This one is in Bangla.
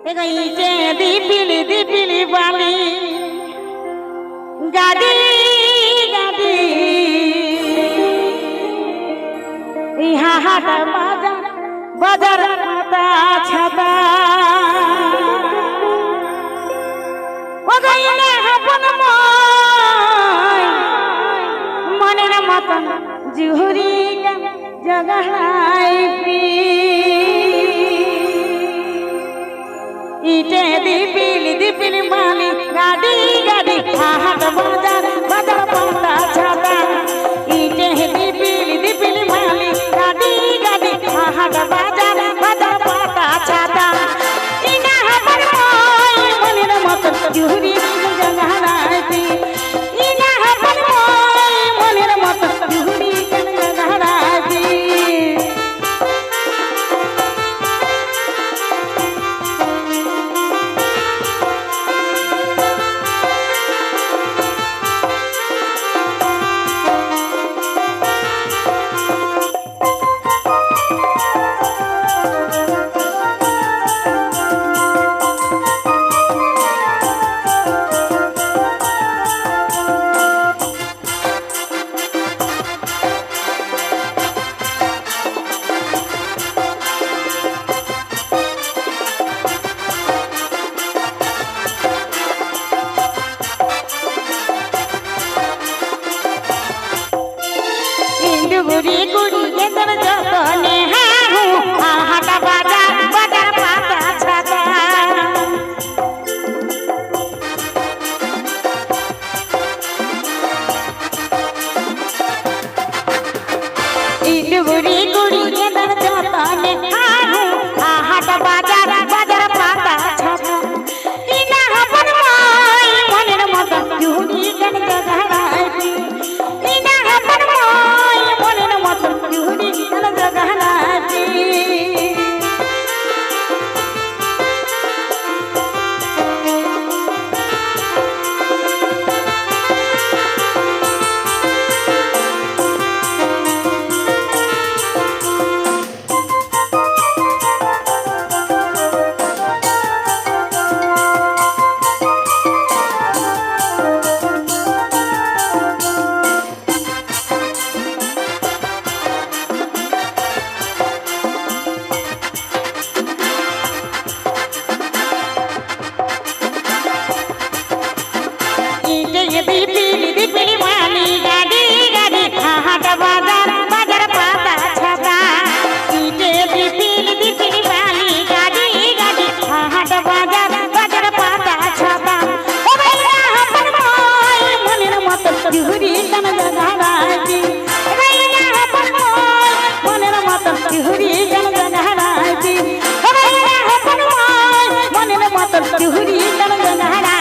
ইটে দিপিলি দিপিলি বালি গাদি গাদি ইহা হাট বাজার বাজার পাতা ছাতা ও গাইলে আপন মনের মতন জুহুরি জগহাই ইটে দিপিলি দিপিলি মালি গাদি গাদি হাট বাজার বাজার পাতা ছাতা ইটে দিপিলি দিপিলি মালি গাদি গাদি হাট বাজার বাজার পাতা ছাতা ইনা আমার মনের মতন জুহুরি জগহাই ইনা আমার মনের মতন জুহুরি জগহাই গুড়ি গুড়ি গেদর যতনে হাহু হাটা বাজার বাজার পাতা ছাতা গুড়ি গুড়ি গেদর যতনে হাহু হাটা বাজার বাজার পাতা ছাতা ইনা আপন মনের মতন জুহুরি গান জগহাই ইনা আপন মনের মতন জুহুরি গান জগহাই দিপিলি দিপিলি মালি গাদি গাদি হাট বাজার বাজার পাতা ছাতা ইটে দিপিলি দিপিলি মালি গাদি গাদি হাট বাজার বাজার পাতা ছাতা ও ভাইয়া আপন মনের মতন জুহুরি গান জগহাই ভাইয়া আপন মনের মতন জুহুরি গান জগহাই ও ভাইয়া আপন মনের মতন জুহুরি গান জগহাই